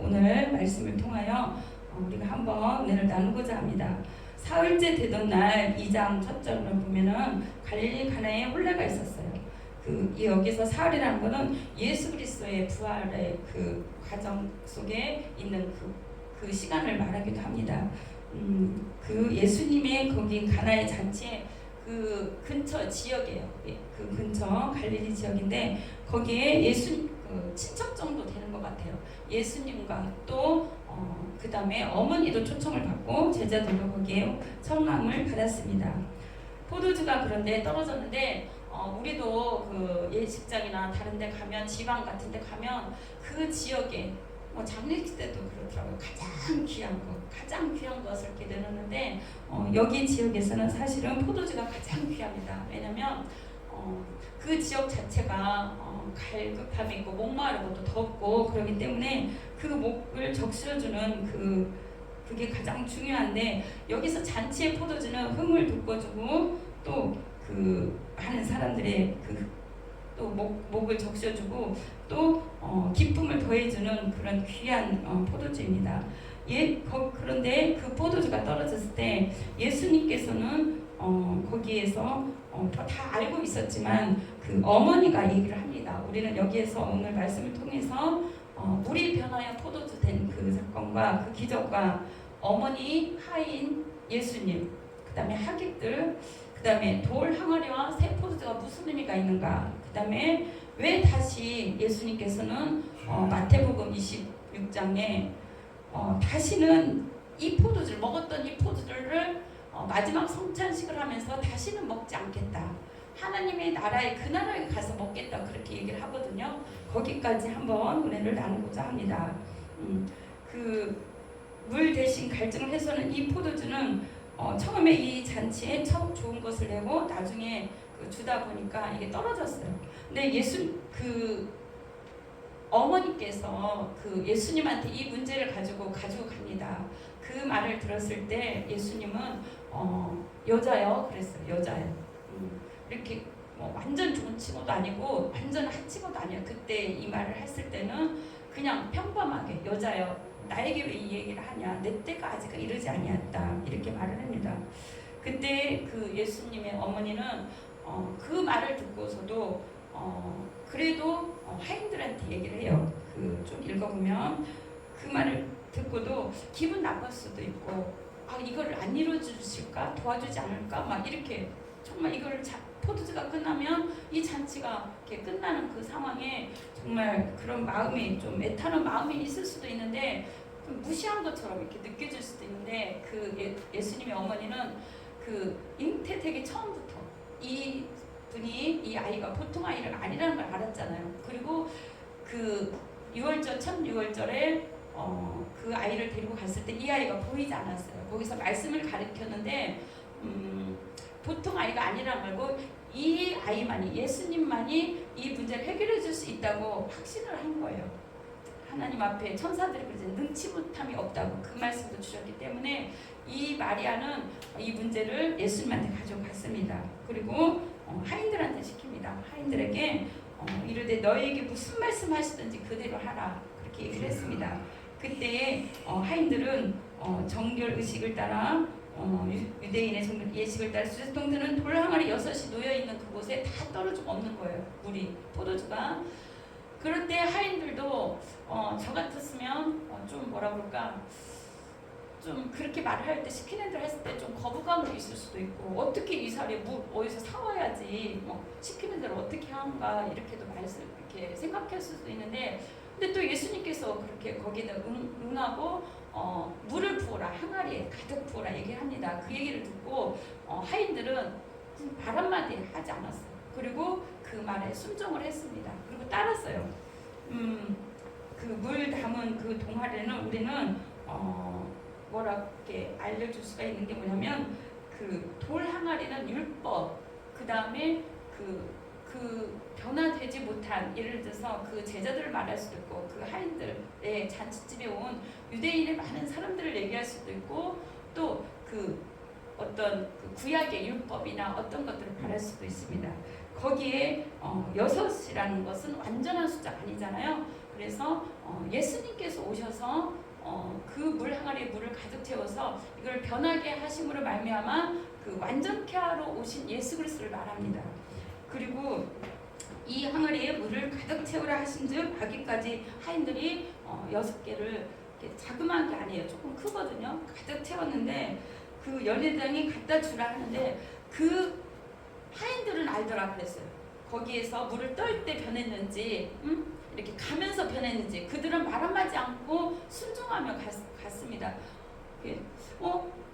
오늘 말씀을 통하여 우리가 한번 은혜를 나누고자 합니다. 사흘째 되던 날 2장 첫 절을 보면은 갈릴리 가나에 혼례가 있었어요. 여기서 사흘이라는 것은 예수 그리스도의 부활의 그 과정 속에 있는 그 시간을 말하기도 합니다. 그 예수님의 거기 가나의 잔치에 그 근처 지역이에요. 그 근처 갈릴리 지역인데 거기에 예수 친척 정도 되는 것 같아요. 예수님과 또 그 다음에 어머니도 초청을 받고 제자들도 거기에 청함을 받았습니다. 포도주가 그런데 떨어졌는데 우리도 그 예식장이나 다른 데 가면 지방 같은 데 가면 그 지역에 장례식 때도 그렇더라고요. 가장 귀한 것을 이렇게 내놓는데 여기 지역에서는 사실은 포도주가 가장 귀합니다. 왜냐면 그 지역 자체가 갈급함이 있고 목마르고 또 덥고 그렇기 때문에 그 목을 적셔주는 그게 가장 중요한데 여기서 잔치의 포도주는 흥을 돋궈주고 또 하는 사람들의 또 목을 적셔주고 또 기쁨을 더해주는 그런 귀한 포도주입니다. 그런데 그 포도주가 떨어졌을 때 예수님께서는 거기에서 다 알고 있었지만 그 어머니가 얘기를 합니다. 우리는 여기에서 오늘 말씀을 통해서 물이 변하여 포도주 된 그 사건과 그 기적과 어머니 하인 예수님, 그 다음에 하객들, 그 다음에 돌 항아리와 새 포도주가 무슨 의미가 있는가, 그 다음에 왜 다시 예수님께서는 마태복음 26장에 다시는 먹었던 이 포도주를 마지막 성찬식을 하면서 다시는 먹지 않겠다. 하나님의 나라에 그 나라에 가서 먹겠다. 그렇게 얘기를 하거든요. 거기까지 한번 은혜를 나누고자 합니다. 물 대신 갈증을 해서는 이 포도주는 처음에 이 잔치에 참 좋은 것을 내고 나중에 주다 보니까 이게 떨어졌어요. 근데 어머니께서 예수님한테 이 문제를 가지고 갑니다. 그 말을 들었을 때 예수님은 여자요 그랬어요. 여자요. 이렇게 완전 좋은 친구도 아니고 완전 핫친구도 아니에요. 그때 이 말을 했을 때는 그냥 평범하게 여자요. 나에게 왜 이 얘기를 하냐. 내 때가 아직 이르지 아니었다. 이렇게 말을 합니다. 그때 예수님의 어머니는 그 말을 듣고서도 그래도 하인들한테 얘기를 해요. 좀 읽어보면 그 말을 듣고도 기분 나쁠 수도 있고 이거를 안 이루어주실까? 도와주지 않을까? 막 이렇게 정말 이거를 포도주가 끝나면 이 잔치가 이렇게 끝나는 그 상황에 정말 그런 마음이 좀 애타는 마음이 있을 수도 있는데 무시한 것처럼 이렇게 느껴질 수도 있는데 예수님의 어머니는 잉태되기 처음부터 이 아이가 보통 아이가 아니라는 걸 알았잖아요. 그리고 첫 6월절에 그 아이를 데리고 갔을 때 이 아이가 보이지 않았어요. 거기서 말씀을 가르쳤는데 보통 아이가 아니라는 걸고 이 아이만이 예수님만이 이 문제를 해결해 줄 수 있다고 확신을 한 거예요. 하나님 앞에 천사들이 그러지 능치 못함이 없다고 그 말씀도 주셨기 때문에 이 마리아는 이 문제를 예수님한테 가져갔습니다. 그리고 하인들한테 시킵니다. 하인들에게 이르되 너희에게 무슨 말씀 하시든지 그대로 하라. 그렇게 얘기를 했습니다. 그때 하인들은 정결 의식을 따라 유대인의 정결 예식을 따라 수제통들은 돌 항아리 6이 놓여있는 그곳에 다 떨어지고 없는 거예요. 물이 포도주가. 그럴 때 하인들도 저 같았으면 좀 뭐라 그럴까 좀 그렇게 말을 할 때 시키는 대로 했을 때 좀 거부감도 있을 수도 있고 어떻게 이 사리에 물 어디서 사와야지 시키는 대로 어떻게 하는가 이렇게도 이렇게 생각할 수도 있는데 근데 또 예수님께서 그렇게 거기는 응하고 물을 부어라 항아리에 가득 부어라 얘기합니다. 그 얘기를 듣고 하인들은 말 한마디 하지 않았어요. 그리고 그 말에 순종을 했습니다. 그리고 따랐어요. 물 담은 그 동아리는 우리는 뭐라게 알려줄 수가 있는 게 뭐냐면 돌 항아리는 율법 그 다음에 변화되지 못한 예를 들어서 제자들을 말할 수도 있고 하인들의 잔치집에 온 유대인의 많은 사람들을 얘기할 수도 있고 또 어떤 구약의 율법이나 어떤 것들을 말할 수도 있습니다. 거기에 6이라는 것은 완전한 숫자가 아니잖아요. 그래서 예수님께서 오셔서 그 물 항아리에 물을 가득 채워서 이걸 변하게 하심으로 말미암아 그 완전케 하러 오신 예수 그리스도를 말합니다. 그리고 이 항아리에 물을 가득 채우라 하신즉 아기까지 하인들이 6개를 자그마한 게 아니에요. 조금 크거든요. 가득 채웠는데 그 연회장이 갖다 주라 하는데 그 하인들은 알더라 그랬어요. 거기에서 물을 떨 때 변했는지 이렇게 가면서 변했는지 그들은 말 한마디 않고 순종하며 갔습니다.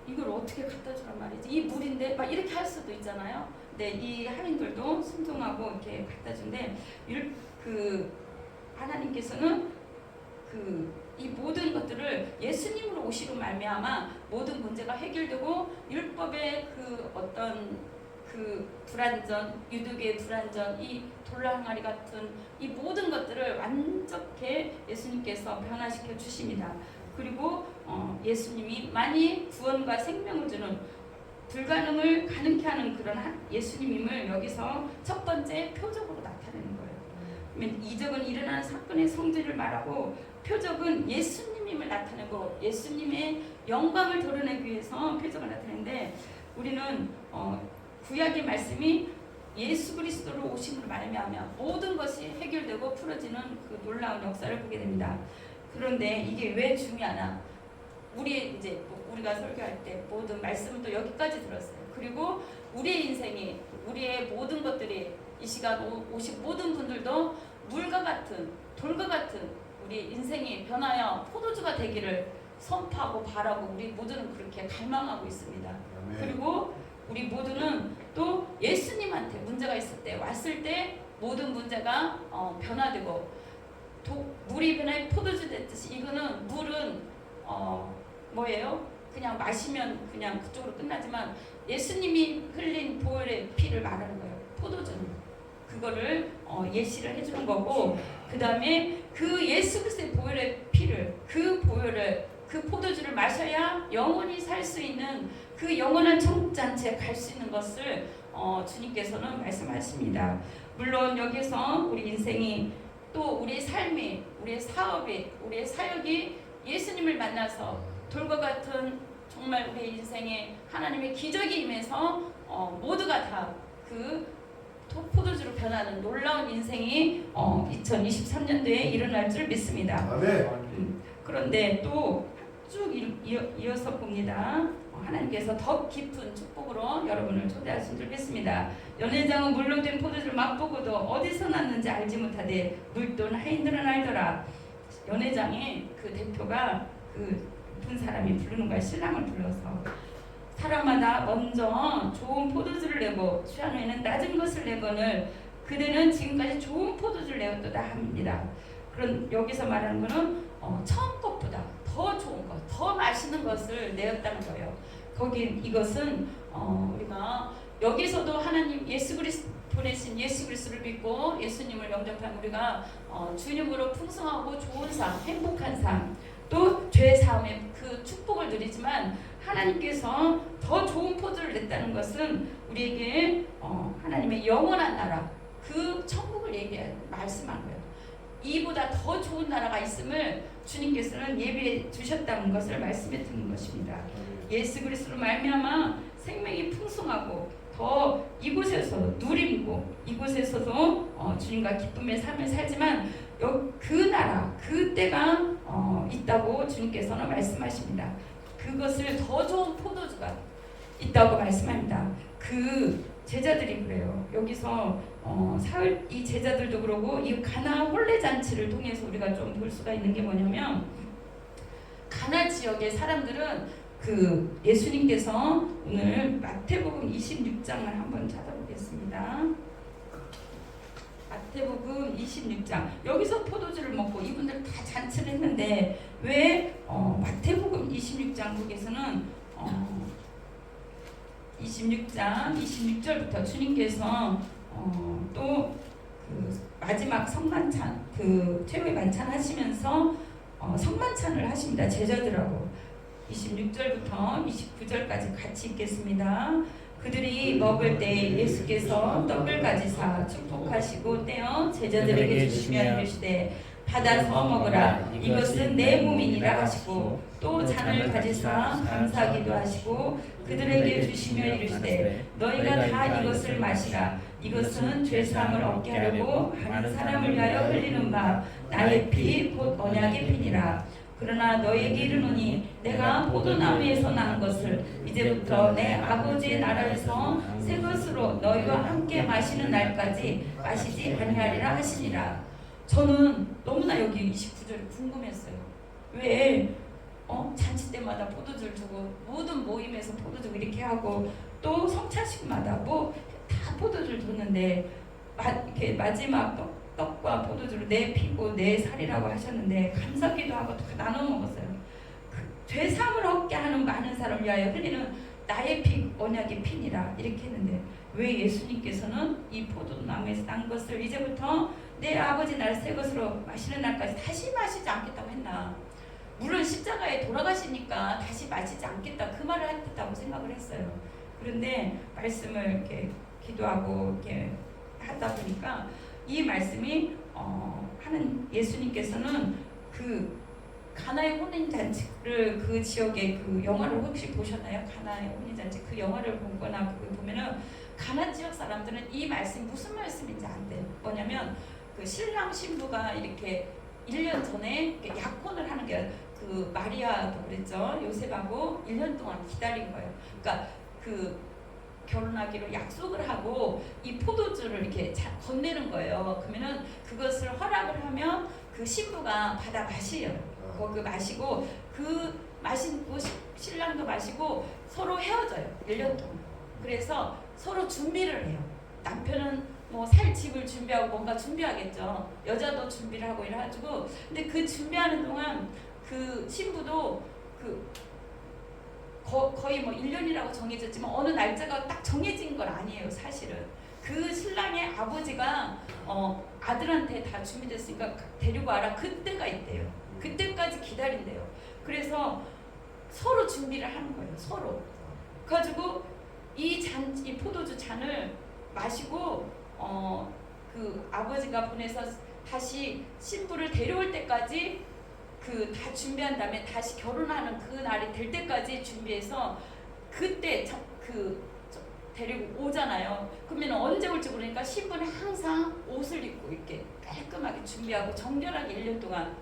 이걸 어떻게 갖다 주란 말이지? 이 물인데 막 이렇게 할 수도 있잖아요. 네, 이 하인들도 순종하고 이렇게 갖다 준데 그 하나님께서는 이 모든 것들을 예수님으로 오시로 말미암아 모든 문제가 해결되고 율법의 그 어떤 그 불완전, 유득의 불완전, 이 돌랑아리 같은 이 모든 것들을 완전케 예수님께서 변화시켜 주십니다. 그리고 예수님이 만일 구원과 생명을 주는 불가능을 가능케 하는 그런 예수님임을 여기서 첫 번째 표적으로 나타내는 거예요. 그러면 이적은 일어나는 사건의 성질을 말하고 표적은 예수님임을 나타내고 예수님의 영광을 드러내기 위해서 표적을 나타내는데 우리는 구약의 말씀이 예수 그리스도로 오심으로 말미암아 모든 것이 해결되고 풀어지는 그 놀라운 역사를 보게 됩니다. 그런데 이게 왜 중요하나? 우리가 설교할 때 모든 말씀은 또 여기까지 들었어요. 그리고 우리의 인생이 우리의 모든 것들이 이 시간 오신 모든 분들도 물과 같은 돌과 같은 우리 인생이 변하여 포도주가 되기를 선포하고 바라고 우리 모두는 그렇게 갈망하고 있습니다. 아멘. 그리고 우리 모두는 또 예수님한테 문제가 있을 때 왔을 때 모든 문제가 변화되고 물이 변해 포도주 됐듯이 이거는 물은 뭐예요? 그냥 마시면 그냥 그쪽으로 끝나지만 예수님이 흘린 보혈의 피를 말하는 거예요. 포도주는 그거를 예시를 해주는 거고 그 다음에 그 예수 그리스도의 보혈의 피를 그 포도주를 마셔야 영원히 살 수 있는 그 영원한 천국잔치에 갈 수 있는 것을 주님께서는 말씀하십니다. 물론 여기서 우리 인생이 또 우리의 삶이 우리의 사업이 우리의 사역이 예수님을 만나서 돌과 같은 정말 우리 인생에 하나님의 기적이 임해서 모두가 다 그 포도주로 변하는 놀라운 인생이 2023년도에 일어날 줄 믿습니다. 그런데 또 쭉 이어서 봅니다. 하나님께서 더 깊은 축복으로 여러분을 초대하신 줄 믿습니다. 연회장은 물로 된 포도주를 맛보고도 어디서 났는지 알지 못하되 물돈 하인들은 알더라. 연회장의 그 대표가 그 높은 사람이 부르는 거야. 신랑을 불러서 사람마다 먼저 좋은 포도주를 내고 취한 후에는 낮은 것을 내거늘 그대는 지금까지 좋은 포도주를 내었도다 합니다. 그런 여기서 말하는 것은 처음 것보다 더 좋은 것, 더 맛있는 것을 내었다는 거예요. 이것은 우리가 여기서도 하나님 예수 그리스도 보내신 예수 그리스도를 믿고 예수님을 영접한 우리가 주님으로 풍성하고 좋은 삶, 행복한 삶, 또 죄 사함의 그 축복을 누리지만 하나님께서 더 좋은 포도를 냈다는 것은 우리에게 하나님의 영원한 나라, 그 천국을 말씀한 거예요. 이보다 더 좋은 나라가 있음을 주님께서는 예비해 주셨다는 것을 말씀해 드리는 것입니다. 예수 그리스도로 말미암아 생명이 풍성하고 더 이곳에서 누림고 이곳에서도 주님과 기쁨의 삶을 살지만 그 나라 그 때가 있다고 주님께서는 말씀하십니다. 그것을 더 좋은 포도주가 있다고 말씀합니다. 그 제자들이 그래요. 여기서 사흘 이 제자들도 그러고 이 가나 혼례 잔치를 통해서 우리가 좀 볼 수가 있는 게 뭐냐면 가나 지역의 사람들은 그 예수님께서 오늘 마태복음 26장을 한번 찾아보겠습니다. 마태복음 26장 여기서 포도주를 먹고 이분들 다 잔치를 했는데 왜 마태복음 26장 쪽에서는 26장 26절부터 주님께서 또 그 마지막 성만찬 그 최후의 만찬 하시면서 성만찬을 하십니다. 제자들하고 26절부터 29절까지 같이 읽겠습니다. 그들이 먹을 때 예수께서 떡을 가지사 축복하시고 떼어 제자들에게 주시며 이르시되 받아서 먹으라. 이것은 내 몸이니라 하시고 또 잔을 가지사 감사하기도 하시고 그들에게 주시며 이르시되 너희가 다 이것을 마시라. 이것은 죄사함을 얻게 하려고 많은 사람을 위하여 흘리는 바 나의 피 곧 언약의 피니라. 그러나 너희에게 이르노니 내가 포도나무에서 난 것을 이제부터 내 아버지의 나라에서 새 것으로 너희와 함께 마시는 날까지 마시지 아니하리라 하시니라. 저는 너무나 여기 29절이 궁금했어요. 왜 잔치 때마다 포도주를 주고 모든 모임에서 포도주 이렇게 하고 또 성찬식마다 다 포도주를 줬는데 이렇게 마지막 떡과 포도주를 내 피고 내 살이라고 하셨는데 감사기도 하고 다 나눠 먹었어요. 죄사함을 얻게 하는 많은 사람을 위하여 흘리는 나의 피 언약의 피니라 이렇게 했는데 왜 예수님께서는 이 포도나무에서 난 것을 이제부터 내 아버지 나라 새 것으로 마시는 날까지 다시 마시지 않겠다고 했나? 물론 십자가에 돌아가시니까 다시 마시지 않겠다 그 말을 했다고 생각을 했어요. 그런데 말씀을 이렇게 기도하고 이렇게 하다 보니까 이 말씀이 하는 예수님께서는 그 가나의 혼인잔치를 그 지역의 그 영화를 혹시 보셨나요? 가나의 혼인잔치 그 영화를 보거나 그걸 보면은 가나 지역 사람들은 이 말씀이 무슨 말씀인지 안 돼요. 뭐냐면 그 신랑 신부가 이렇게 1년 전에 약혼을 하는 게 그 마리아도 그랬죠. 요셉하고 1년 동안 기다린 거예요. 그러니까 그 결혼하기로 약속을 하고 이 포도주를 이렇게 건네는 거예요. 그러면은 그것을 허락을 하면 그 신부가 받아 마셔요. 거기 마시고 그 마시고 신랑도 마시고 서로 헤어져요. 1년 동안. 그래서 서로 준비를 해요. 남편은 뭐 살 집을 준비하고 뭔가 준비하겠죠. 여자도 준비를 하고 이래가지고 근데 그 준비하는 동안 그 신부도 거의 뭐 1년이라고 정해졌지만 어느 날짜가 딱 정해진 건 아니에요. 사실은 그 신랑의 아버지가 아들한테 다 준비됐으니까 데리고 와라 그때가 있대요. 그때까지 기다린대요. 그래서 서로 준비를 하는 거예요. 서로 가지고 이 포도주 잔을 마시고 그 아버지가 보내서 다시 신부를 데려올 때까지 그 다 준비한 다음에 다시 결혼하는 그 날이 될 때까지 준비해서 그때 데리고 오잖아요. 그러면 언제 올지 모르니까 신부는 항상 옷을 입고 이렇게 깔끔하게 준비하고 정결하게 1년 동안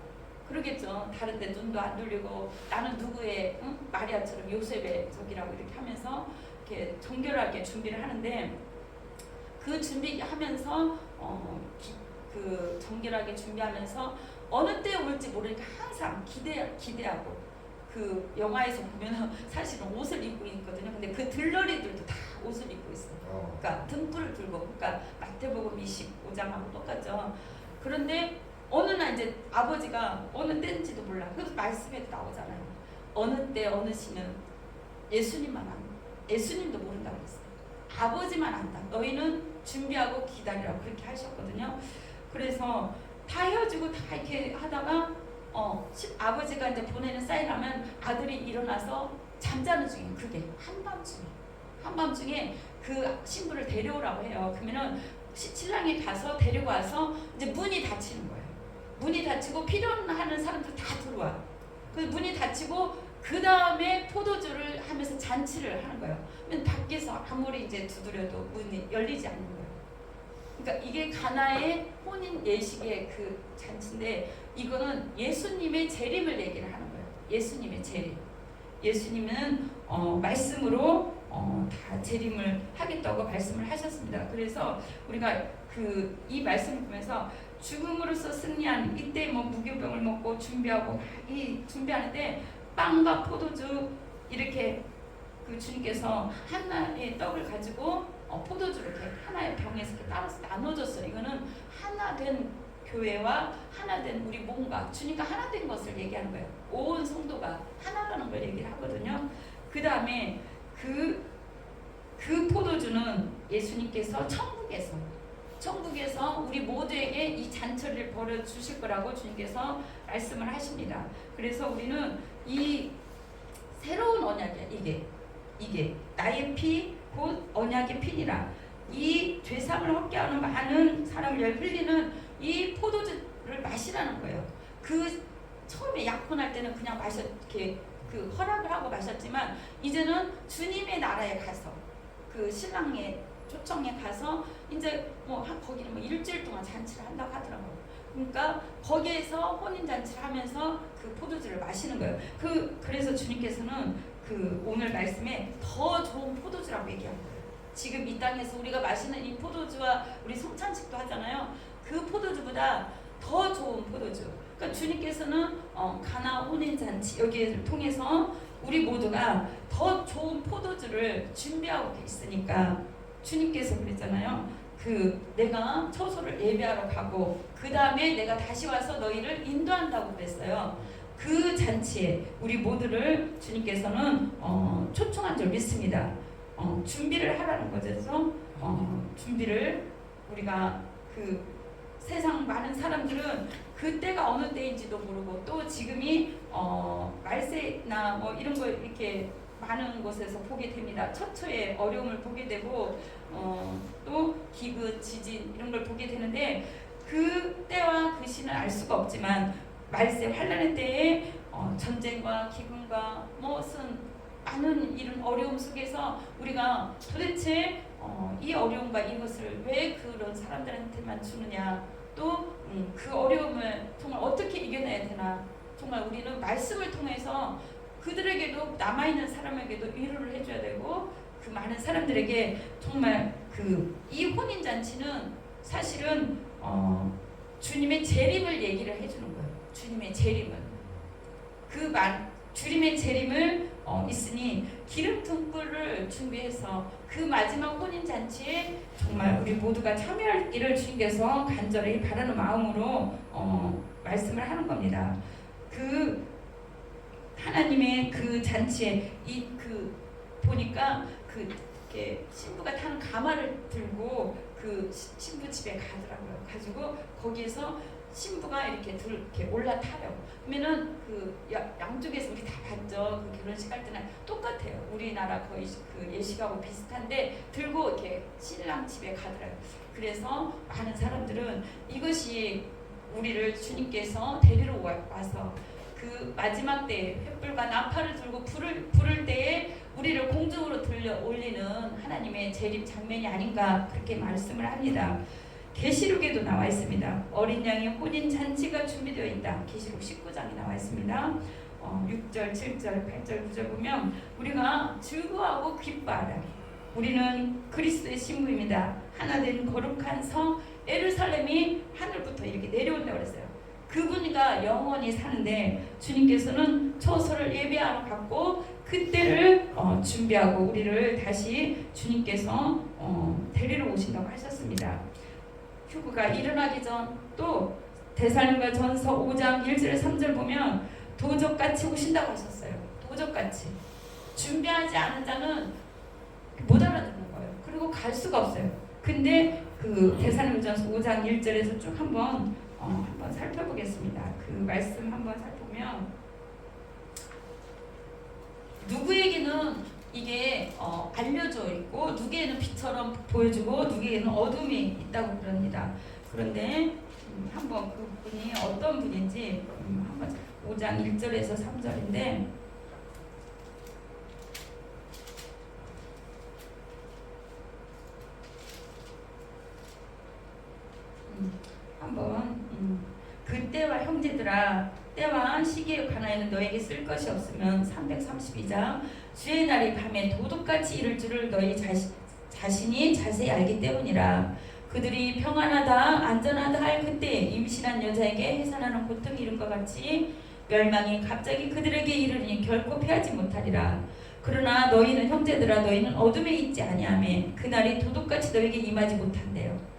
그러겠죠. 다른 데 눈도 안 돌리고 나는 누구의 마리아처럼 요셉의 적이라고 이렇게 하면서 이렇게 정결하게 준비를 하는데 그 준비하면서 그 정결하게 준비하면서 어느 때 올지 모르니까 항상 기대하고 그 영화에서 보면 사실은 옷을 입고 있거든요. 근데 그 들러리들도 다 옷을 입고 있어요. 그러니까 등불을 들고 그러니까 마태복음 25장하고 똑같죠. 그런데 어느 날 이제 아버지가 어느 때인지도 몰라. 그 말씀에도 나오잖아요. 어느 때 어느 시는 예수님만 안다. 예수님도 모른다고 그랬어요. 아버지만 안다. 너희는 준비하고 기다리라고 그렇게 하셨거든요. 그래서 다 헤어지고 다 이렇게 하다가 아버지가 이제 보내는 사인하면 아들이 일어나서 잠자는 중에 그게 한밤중에 그 신부를 데려오라고 해요. 그러면은 신랑이 가서 데리고 와서 이제 문이 닫히는 거예요. 문이 닫히고 필요하는 사람들 다 들어와. 그 문이 닫히고 그 다음에 포도주를 하면서 잔치를 하는 거예요. 그러면 밖에서 아무리 이제 두드려도 문이 열리지 않는 거예요. 그러니까 이게 가나의 혼인 예식의 그 잔치인데 이거는 예수님의 재림을 얘기를 하는 거예요. 예수님의 재림. 예수님은 말씀으로 다 재림을 하겠다고 말씀을 하셨습니다. 그래서 우리가 이 말씀을 보면서 죽음으로써 승리한 이때 뭐 무교병을 먹고 준비하고 준비하는데 빵과 포도주 이렇게 그 주님께서 하나의 떡을 가지고 포도주를 이렇게 하나의 병에서 이렇게 따라서 나눠줬어요. 이거는 하나된 교회와 하나된 우리 몸과 주님과 하나된 것을 얘기하는 거예요. 온 성도가 하나라는 걸 얘기를 하거든요. 그 다음에 그 포도주는 예수님께서 천국에서 우리 모두에게 이 잔처리를 벌여 주실 거라고 주님께서 말씀을 하십니다. 그래서 우리는 이 새로운 언약이야. 이게 나의 피 곧 언약의 피니라. 이 죄사함을 얻게 하는 많은 사람을 흘리는 이 포도주 포도주를 마시라는 거예요. 그 처음에 약혼할 때는 그냥 이렇게 그 허락을 하고 마셨지만 이제는 주님의 나라에 가서 그 신랑의 초청에 가서 이제 거기는 일주일 동안 잔치를 한다고 하더라고요. 그러니까 거기에서 혼인 잔치를 하면서 그 포도주를 마시는 거예요. 그래서 주님께서는 그 오늘 말씀에 더 좋은 포도주라고 얘기한 거예요. 지금 이 땅에서 우리가 마시는 이 포도주와 우리 성찬식도 하잖아요. 그 포도주보다 더 좋은 포도주. 그러니까 주님께서는 가나 혼인 잔치 여기를 통해서 우리 모두가 더 좋은 포도주를 준비하고 있으니까 주님께서 그랬잖아요. 내가 처소를 예배하러 가고 그 다음에 내가 다시 와서 너희를 인도한다고 그랬어요. 그 잔치에 우리 모두를 주님께서는 초청한 줄 믿습니다. 준비를 하라는 거죠. 준비를 우리가 세상 많은 사람들은 그때가 어느 때인지도 모르고 또 지금이 말세나 이런 거 이렇게 많은 곳에서 보게 됩니다. 처처의 어려움을 보게 되고 또 기근, 지진 이런 걸 보게 되는데 그 때와 그 시는 알 수가 없지만 말세 환란의 때에 전쟁과 기근과 무슨 많은 이런 어려움 속에서 우리가 도대체 이 어려움과 이것을 왜 그런 사람들한테만 주느냐 또 그 어려움을 정말 어떻게 이겨내야 되나 정말 우리는 말씀을 통해서 그들에게도 남아있는 사람에게도 위로를 해줘야 되고 그 많은 사람들에게 정말 이 혼인잔치는 사실은 주님의 재림을 얘기를 해주는 거예요. 주님의 재림은 주님의 재림을 있으니 기름 등불을 준비해서 그 마지막 혼인잔치에 정말 우리 모두가 참여하기를 주님께서 간절히 바라는 마음으로 말씀을 하는 겁니다. 하나님의 그 잔치에 보니까 이렇게 신부가 타는 가마를 들고 신부 집에 가더라고요. 가지고 거기에서 신부가 이렇게 올라타요. 그러면은 양쪽에서 우리 다 봤죠. 결혼식 할 때는 똑같아요. 우리나라 거의 예식하고 비슷한데 들고 이렇게 신랑 집에 가더라고요. 그래서 많은 사람들은 이것이 우리를 주님께서 데리러 와서 마지막 때에 횃불과 나팔을 들고 부를 때에 우리를 공중으로 들려 올리는 하나님의 재림 장면이 아닌가 그렇게 말씀을 합니다. 계시록에도 나와 있습니다. 어린 양의 혼인 잔치가 준비되어 있다. 계시록 19장에 나와 있습니다. 6절, 7절, 8절, 9절 보면 우리가 즐거워하고 기뻐하라. 우리는 그리스도의 신부입니다. 하나된 거룩한 성 예루살렘이 하늘부터 이렇게 내려온다고 그랬어요. 그분이가 영원히 사는데 주님께서는 처소를 예배하러 갔고 그때를 준비하고 우리를 다시 주님께서 데리러 오신다고 하셨습니다. 휴거가 일어나기 전 또 데살로니가 전서 5장 1절 3절 보면 도적같이 오신다고 하셨어요. 도적같이 준비하지 않은 자는 못 알아듣는 거예요. 그리고 갈 수가 없어요. 근데 데살로니가전서 5장 1절에서 쭉 한번 살펴보겠습니다. 그 말씀 한번 살펴보면 누구에게는 이게 알려져 있고 누구에게는 빛처럼 보여주고 누구에게는 어둠이 있다고 그럽니다. 그런데 한번 그분이 어떤 분인지 한번 5장 1절에서 3절인데 한번 그때와 형제들아 때와 시기에 관하여는 너에게 쓸 것이 없으면 332장 주의 날이 밤에 도둑같이 이를 줄을 너희 자신이 자세히 알기 때문이라. 그들이 평안하다 안전하다 할 그때에 임신한 여자에게 해산하는 고통이 이른 것 같이 멸망이 갑자기 그들에게 이르니 결코 피하지 못하리라. 그러나 너희는 형제들아 너희는 어둠에 있지 아니하며 그날이 도둑같이 너에게 임하지 못한대요.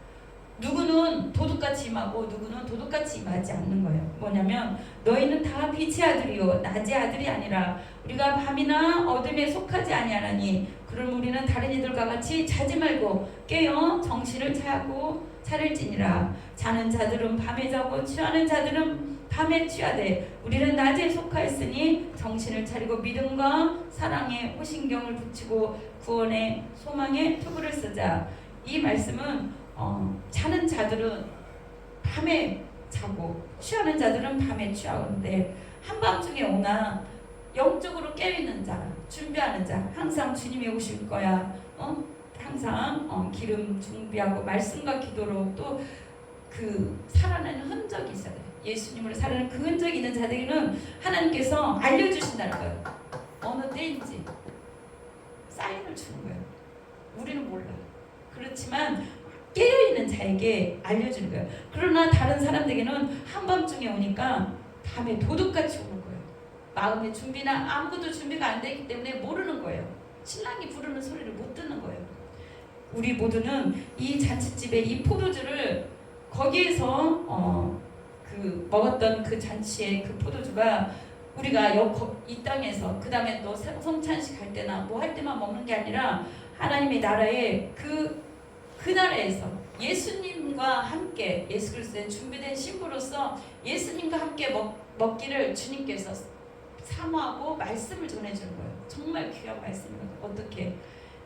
누구는 도둑같이 임하고 누구는 도둑같이 임하지 않는 거예요. 뭐냐면 너희는 다 빛의 아들이요 낮의 아들이 아니라 우리가 밤이나 어둠에 속하지 아니하나니 그럼 우리는 다른 이들과 같이 자지 말고 깨어 정신을 차릴지니라. 자는 자들은 밤에 자고 취하는 자들은 밤에 취하되 우리는 낮에 속하였으니 정신을 차리고 믿음과 사랑에 호신경을 붙이고 구원의 소망에 투구를 쓰자. 이 말씀은 자는 자들은 밤에 자고 취하는 자들은 밤에 취하는데 한밤중에 오나 영적으로 깨어있는 자, 준비하는 자, 항상 주님이 오실 거야. 항상 기름 준비하고 말씀과 기도로 또 그 살아나는 흔적이 있어야 돼. 예수님으로 살아나는 그 흔적이 있는 자들에게는 하나님께서 알려주신다는 거예요. 어느 때인지 사인을 주는 거예요. 우리는 몰라. 그렇지만 깨어있는 자에게 알려주는 거예요. 그러나 다른 사람들에게는 한밤중에 오니까 밤에 도둑같이 오는 거예요. 마음의 준비나 아무것도 준비가 안 되기 때문에 모르는 거예요. 신랑이 부르는 소리를 못 듣는 거예요. 우리 모두는 이 잔치집에 이 포도주를 거기에서 그 먹었던 그 잔치의 그 포도주가 우리가 이 땅에서 그 다음에 또 성찬식 할 때나 뭐 할 때만 먹는 게 아니라 하나님의 나라에 그 나라에서 예수님과 함께 예수 그리스도의 준비된 신부로서 예수님과 함께 먹기를 주님께서 사모하고 말씀을 전해주는 거예요. 정말 귀한 말씀입니다. 어떻게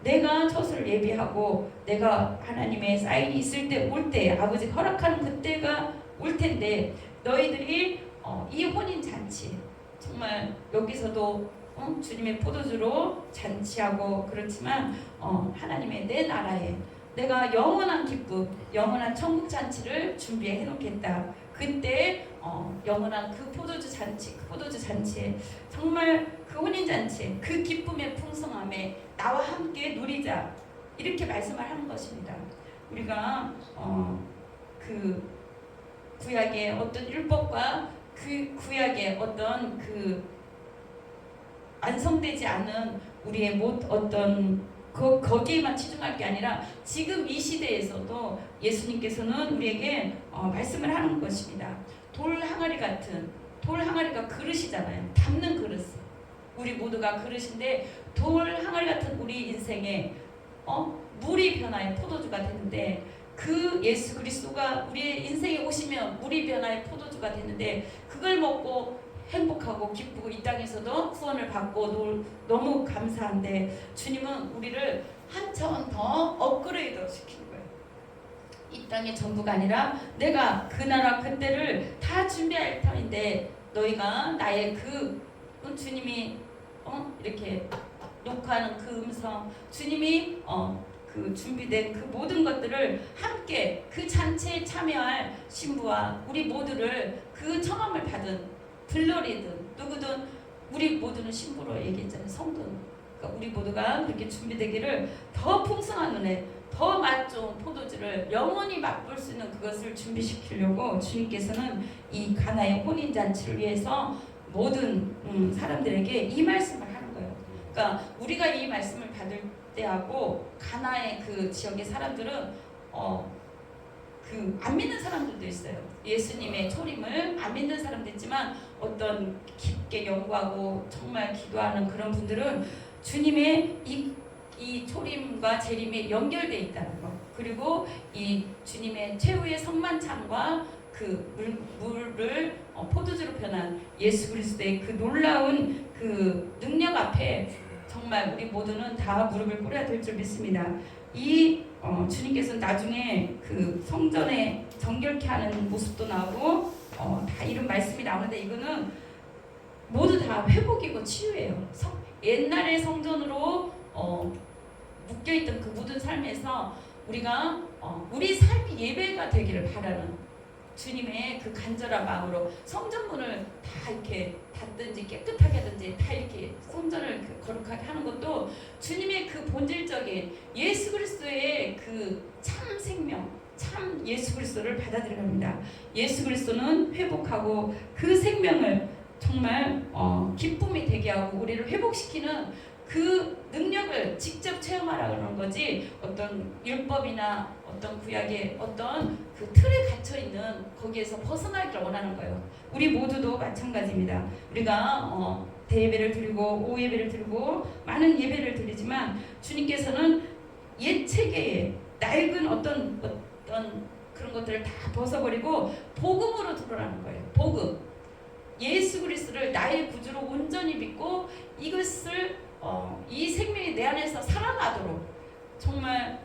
내가 처소를 예비하고 내가 하나님의 사인이 있을 때 올 때 아버지 허락하는 그때가 올 텐데 너희들이 이 혼인 잔치 정말 여기서도 주님의 포도주로 잔치하고 그렇지만 하나님의 내 나라에 내가 영원한 기쁨, 영원한 천국 잔치를 준비해 놓겠다. 그때 영원한 그 포도주 잔치에 정말 그 혼인 잔치에 그 기쁨의 풍성함에 나와 함께 누리자. 이렇게 말씀을 하는 것입니다. 우리가 그 구약의 어떤 율법과 그 구약의 어떤 그 완성되지 않은 우리의 어떤 거기에만 치중할 게 아니라 지금 이 시대에서도 예수님께서는 우리에게 말씀을 하는 것입니다. 돌 항아리가 그릇이잖아요. 담는 그릇. 우리 모두가 그릇인데 돌 항아리 같은 우리 인생에 물이 변화의 포도주가 되는데 그 예수 그리스도가 우리의 인생에 오시면 물이 변화의 포도주가 되는데 그걸 먹고 행복하고 기쁘고 이 땅에서도 구원을 받고 너무 감사한데 주님은 우리를 한 차원 더 업그레이드 시키는 거예요. 이 땅의 전부가 아니라 내가 그 나라 그때를 다 준비할 터인데 너희가 나의 그 주님이 이렇게 녹화하는 그 음성 주님이 그 준비된 그 모든 것들을 함께 그 잔치에 참여할 신부와 우리 모두를 그 청함을 받은 들러리든 누구든 우리 모두는 신부로 얘기했잖아요. 성도는. 그러니까 우리 모두가 그렇게 준비되기를 더 풍성한 은혜, 더 맛 좋은 포도주를 영원히 맛볼 수 있는 그것을 준비시키려고 주님께서는 이 가나의 혼인잔치를 위해서 모든 사람들에게 이 말씀을 하는 거예요. 그러니까 우리가 이 말씀을 받을 때하고 가나의 그 지역의 사람들은 그 안 믿는 사람들도 있어요. 예수님의 초림을 안 믿는 사람도 있지만 어떤 깊게 연구하고 정말 기도하는 그런 분들은 주님의 이 초림과 재림이 연결되어 있다는 것, 그리고 이 주님의 최후의 성만찬과 그 물을 포도주로 변한 예수 그리스도의 그 놀라운 그 능력 앞에 정말 우리 모두는 다 무릎을 꿇어야 될 줄 믿습니다. 이 주님께서는 나중에 그 성전에 정결케 하는 모습도 나오고 다 이런 말씀이 나오는데 이거는 모두 다 회복이고 치유예요. 옛날의 성전으로 묶여있던 그 모든 삶에서 우리가 우리 삶이 예배가 되기를 바라는 주님의 그 간절한 마음으로 성전문을 다 이렇게 닫든지 깨끗하게 하든지 다 이렇게 성전을 거룩하게 하는 것도 주님의 그 본질적인 예수 그리스도의 그 참 생명, 참 예수 그리스도를 받아들여야 합니다. 예수 그리스도는 회복하고 그 생명을 정말 기쁨이 되게 하고 우리를 회복시키는 그 능력을 직접 체험하라는 거지 어떤 율법이나 어떤 구약의 어떤 그 틀에 갇혀 있는 거기에서 벗어나기를 원하는 거예요. 우리 모두도 마찬가지입니다. 우리가 대예배를 드리고 오예배를 드리고 많은 예배를 드리지만 주님께서는 옛 체계에 낡은 어떤 그런 것들을 다 벗어버리고 복음으로 들어라는 거예요. 복음. 예수 그리스도를 나의 구주로 온전히 믿고 이것을 이 생명이 내 안에서 살아나도록 정말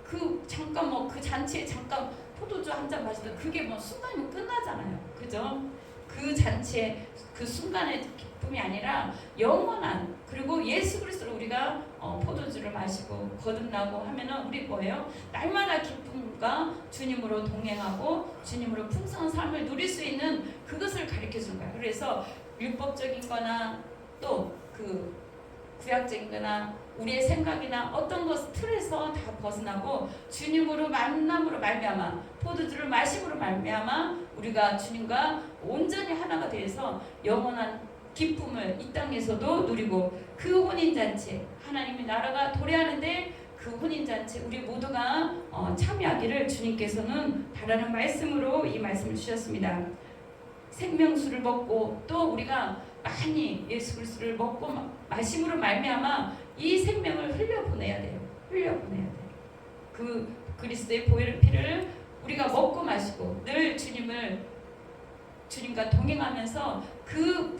그 잠깐 그 잔치에 잠깐 포도주 한 잔 마시다 그게 뭐 순간이면 끝나잖아요. 그죠? 그 잔치의 그 순간의 기쁨이 아니라 영원한, 그리고 예수 그리스도로 우리가 포도주를 마시고 거듭나고 하면은 우리 뭐예요? 날마다 기쁨과 주님으로 동행하고 주님으로 풍성한 삶을 누릴 수 있는 그것을 가르쳐 주는 거예요. 그래서 율법적인 거나 또 그 구약적인 거나 우리의 생각이나 어떤 것 틀에서 다 벗어나고 주님으로 만남으로 말미암아 포도주를 마심으로 말미암아 우리가 주님과 온전히 하나가 되어서 영원한 기쁨을 이 땅에서도 누리고, 그 혼인잔치 하나님의 나라가 도래하는데 그 혼인잔치 우리 모두가 참여하기를 주님께서는 바라는 말씀으로 이 말씀을 주셨습니다. 생명수를 먹고 또 우리가 많이 예수 그리스도를 먹고 마심으로 말미암아 이 생명을 흘려보내야 돼요. 흘려보내야 돼요. 그 그리스도의 보혈의 피를 우리가 먹고 마시고 늘 주님과 동행하면서 그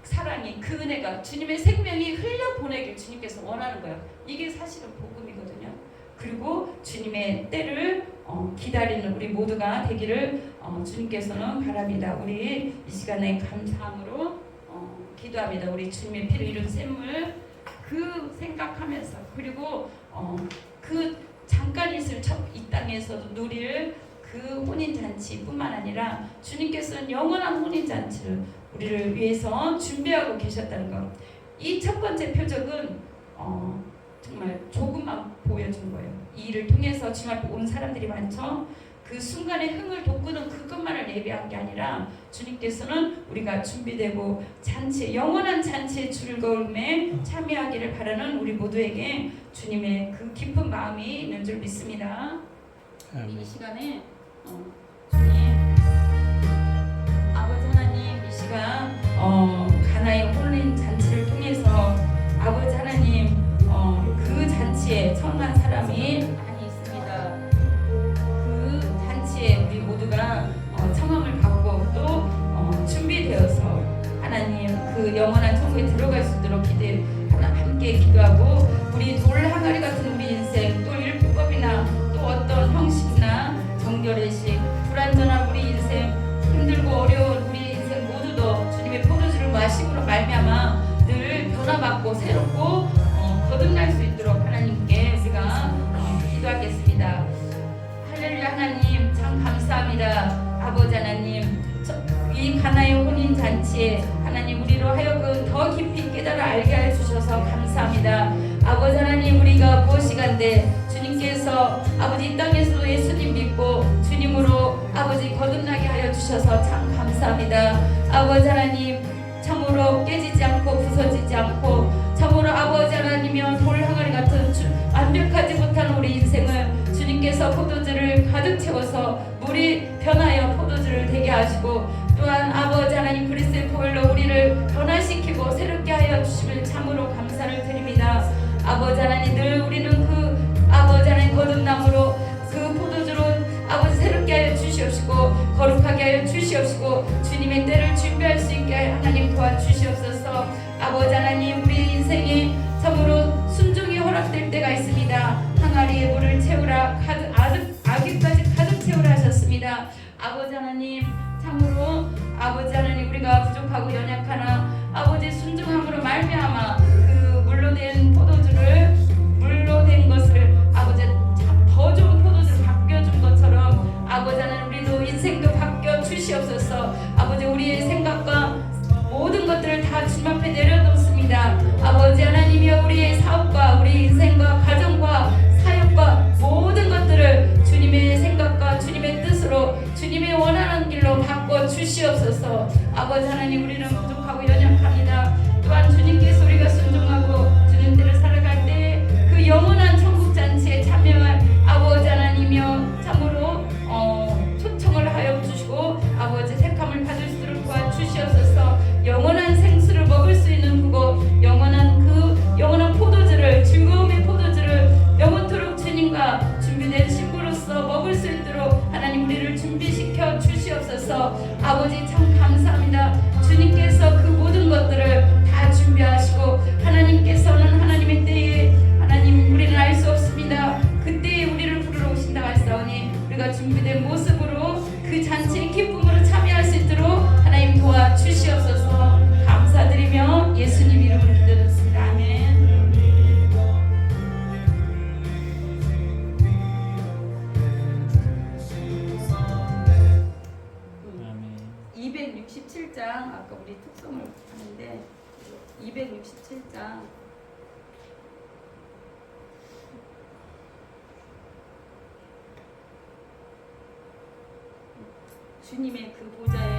사랑이, 그 은혜가, 주님의 생명이 흘려보내길 주님께서 원하는 거예요. 이게 사실은 복음이거든요. 그리고 주님의 때를 기다리는 우리 모두가 되기를 주님께서는 바랍니다. 우리 이 시간에 감사함으로 기도합니다. 우리 주님의 피를 이룬 샘물 그 생각하면서, 그리고 그 잠깐 있을 이 땅에서도 누릴 그 혼인잔치뿐만 아니라 주님께서는 영원한 혼인잔치를 우리를 위해서 준비하고 계셨다는 것. 이 첫 번째 표적은 정말 조금만 보여준 거예요. 이 일을 통해서 주님 앞에 온 사람들이 많죠. 그 순간에 흥을 돋구는 그것만을 예배한 게 아니라 주님께서는 우리가 준비되고 잔치, 영원한 잔치의 즐거움에 참여하기를 바라는 우리 모두에게 주님의 그 깊은 마음이 있는 줄 믿습니다. 이 시간에 주님 아버지 하나님, 이 시간 가나의 혼인 잔치를 통해서 아버지 하나님 그 잔치에 청한 사람이 많이 있습니다. 그 잔치에 우리 모두가 청함을 받고 또 준비되어서 하나님 그 영원한 천국에 들어갈 수 있도록 함께 기도하고, 우리 돌 항아리 같은 우리 인생, 또 율법이나 또 어떤 형식이나 정결의식, 불완전한 우리 인생, 힘들고 어려운 우리 인생 모두도 주님의 포도주를 마심으로 말미암아 늘 변화받고 새롭고 거듭날 수 있도록 하나님께 우리가 기도하겠습니다. 할렐루야. 하나님 참 감사합니다. 아버지 하나님, 이 가나의 혼인 잔치에 하나님 우리로 하여금 더 깊이 깨달아 알게 해 주셔서 감사합니다. 아버지 하나님, 우리가 무엇이간데 주님께서 아버지 이 땅에서도 예수님 믿고 주님으로 아버지 거듭나게 하여 주셔서 참 감사합니다. 아버지 하나님, 참으로 깨지지 않고 부서지지 않고 참으로 아버지 하나님이여 돌 항아리 같은 완벽하지 못한 우리 인생을 주님께서 포도주를 가득 채워서 물이 변하여 포도주를 되게 하시고, 또한 아버지 하나님 그리스도의 보혈로 우리를 변화시키고 새롭게 하여 주심을 참으로 감사를 드립니다. 아버지 하나님, 늘 우리는 그 아버지 하나님 거듭남으로 그 포도주로 아버지 새롭게 하여 주시옵시고 거룩하게 하여 주시옵시고 주님의 때를 준비할 수 있게 하나님 도와주시옵소서. 아버지 하나님, 우리 인생이 참으로 순종이 허락될 때가 있습니다. 항아리에 물을 채우라, 아기까지 가득 채우라 하셨습니다. 아버지 하나님, 참으로 아버지 하나님 우리가 부족하고 연약하나 아버지 순종함으로 말미암아 그 물로 된 포도주를, 물로 된 것을 아버지 더 좋은 포도주를 바뀌어준 것처럼 아버지 하나님 우리도 인생도 바뀌어 주시옵소서. 아버지 우리의 생각과 모든 것들을 다 주님 앞에 내려놓습니다. 아버지 하나님이여, 우리의 사업과 우리 인생과 가정과 사역과 모든 것들을 주님의 생각과 주님의 뜻으로 주님의 원하는 길로 바꿔 주시옵소서. 아버지 하나님, 우리는 부족하고 연약합니다. 또한 주님께서 우리가 순종하고 주님 때를 살아갈 때 그 영원한 천국 잔치에 참여할 아버지 하나님이여 참으로 초청을 하여 주시고 아버지 택함을 받을 수 있도록 도와주시옵소서. 영원한 생수를 먹을 수 있는 그곳, 영원한 포도주를, 즐거움의 포도주를 영원토록 주님과 준비된 신부로서 먹을 수 있도록 하나님 우리를 준비시켜 주시옵소서. 아버지 참 감사합니다. 주님께서 특성을 하는데 267장 주님의 그 보좌에